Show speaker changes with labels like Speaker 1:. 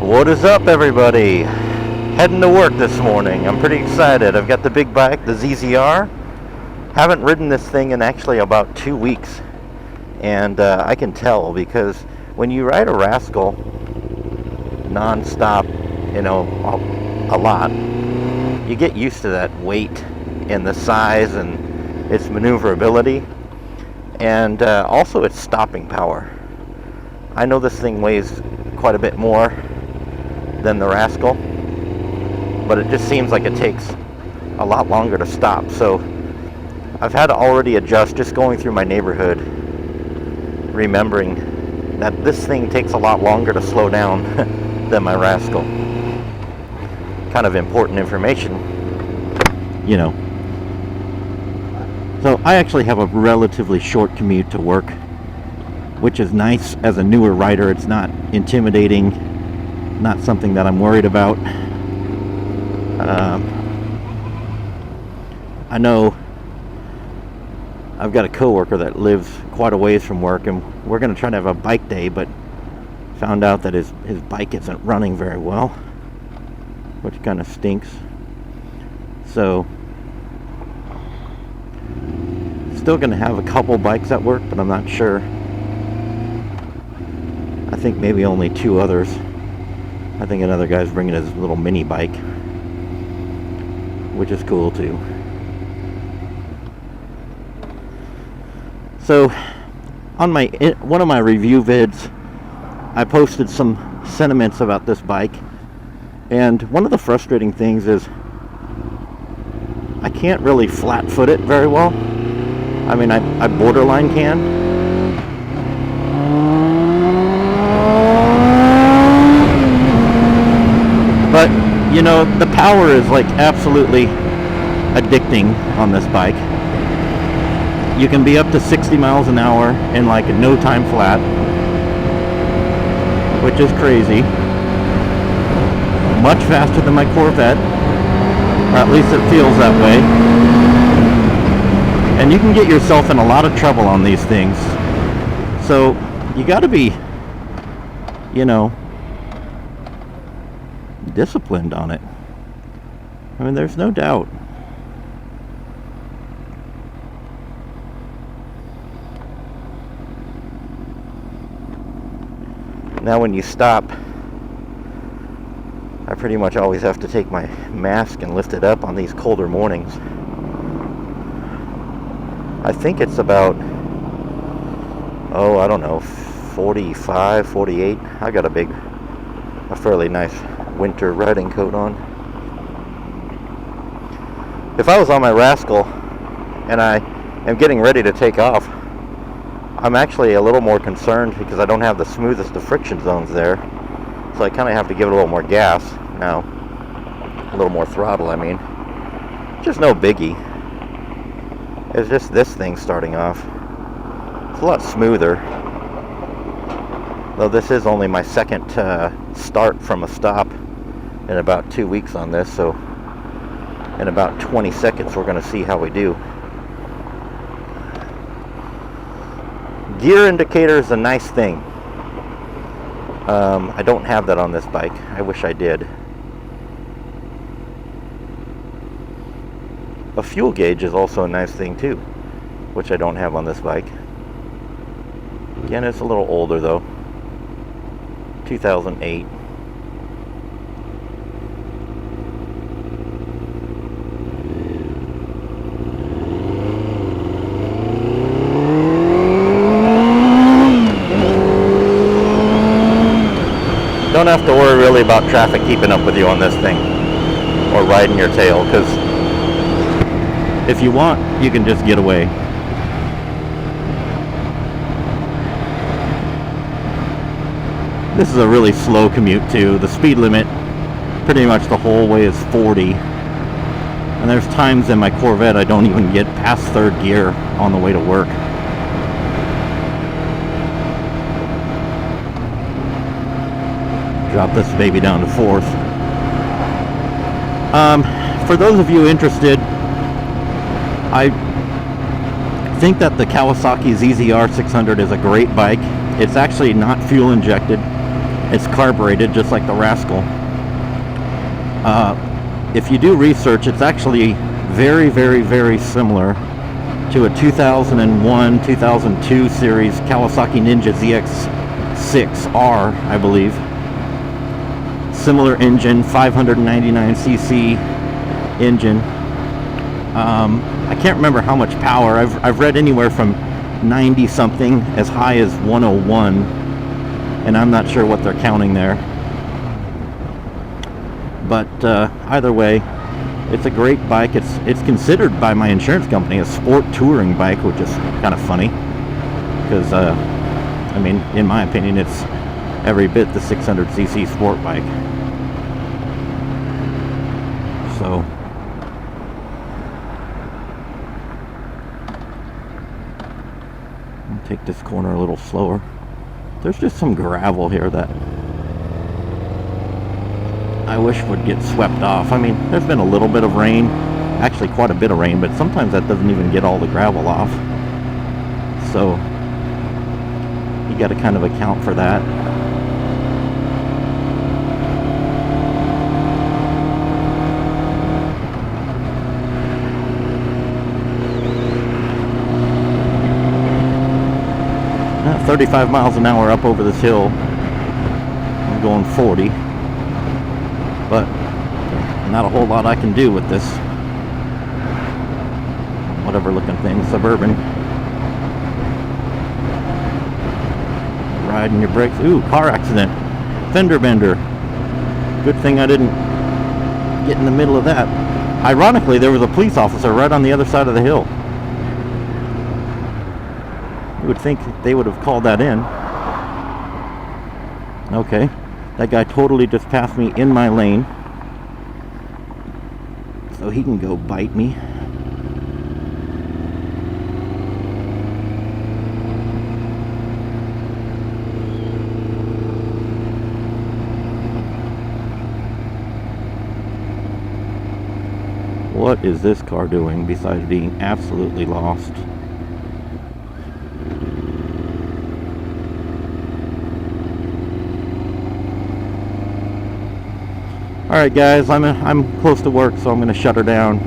Speaker 1: What is up, everybody? Heading to work this morning. I'm pretty excited. I've got the big bike, the ZZR. Haven't ridden this thing in actually about 2 weeks. And I can tell because when you ride a Rascal non-stop, a lot, you get used to that weight and the size and its maneuverability. And also its stopping power. I know this thing weighs quite a bit more than the Rascal, but it just seems like it takes a lot longer to stop. So I've had to already adjust just going through my neighborhood, remembering that this thing takes a lot longer to slow down than my Rascal. Kind of important information, So I actually have a relatively short commute to work, which is nice as a newer rider. It's not intimidating, not something that I'm worried about. I know I've got a coworker that lives quite a ways from work, and we're going to try to have a bike day, but found out that his bike isn't running very well, which kind of stinks. So still going to have a couple bikes at work, but I'm not sure. I think maybe only 2 others. I think another guy's bringing his little mini bike, which is cool too. So on one of my review vids, I posted some sentiments about this bike, and one of the frustrating things is I can't really flat foot it very well. I mean, I borderline can. But, the power is like absolutely addicting on this bike. You can be up to 60 miles an hour in like no time flat, which is crazy. Much faster than my Corvette, or at least it feels that way. And you can get yourself in a lot of trouble on these things. So you got to be, disciplined on it. I mean, there's no doubt. Now when you stop, I pretty much always have to take my mask and lift it up on these colder mornings. I think it's about, I don't know, 45, 48. I got a fairly nice winter riding coat on. If I was on my Rascal and I am getting ready to take off, I'm actually a little more concerned because I don't have the smoothest of friction zones there. So I kind of have to give it a little more gas now. A little more throttle, I mean. Just no biggie. It's just this thing starting off. It's a lot smoother. Though this is only my second start from a stop in about 2 weeks on this. So in about 20 seconds we're going to see how we do. Gear indicator is a nice thing. I don't have that on this bike. I wish I did. A fuel gauge is also a nice thing too, which I don't have on this bike. Again, it's a little older though. 2008. Don't have to worry really about traffic keeping up with you on this thing or riding your tail, because if you want, you can just get away. This is a really slow commute too. The speed limit pretty much the whole way is 40. And there's times in my Corvette I don't even get past 3rd gear on the way to work. Drop this baby down to 4th. For those of you interested, I think that the Kawasaki ZZR 600 is a great bike. It's actually not fuel injected. It's carbureted just like the Rascal. If you do research, it's actually very, very, very similar to a 2001, 2002 series Kawasaki Ninja ZX6R, I believe. Similar engine, 599cc engine. I can't remember how much power. I've read anywhere from 90 something as high as 101, and I'm not sure what they're counting there. But either way, it's a great bike. It's considered by my insurance company a sport touring bike, which is kind of funny because I mean, in my opinion, it's every bit the 600cc sport bike. So I'll take this corner a little slower. There's just some gravel here that I wish would get swept off. I mean, there's been a little bit of rain, actually quite a bit of rain, but sometimes that doesn't even get all the gravel off. So you got to kind of account for that. Now, 35 miles an hour up over this hill. I'm going 40. But not a whole lot I can do with this whatever looking thing, Suburban. Riding your brakes. Ooh, car accident. Fender bender. Good thing I didn't get in the middle of that. Ironically, there was a police officer right on the other side of the hill. You would think they would have called that in. Okay. That guy totally just passed me in my lane. So he can go bite me. What is this car doing besides being absolutely lost? Alright guys, I'm close to work, so I'm going to shut her down.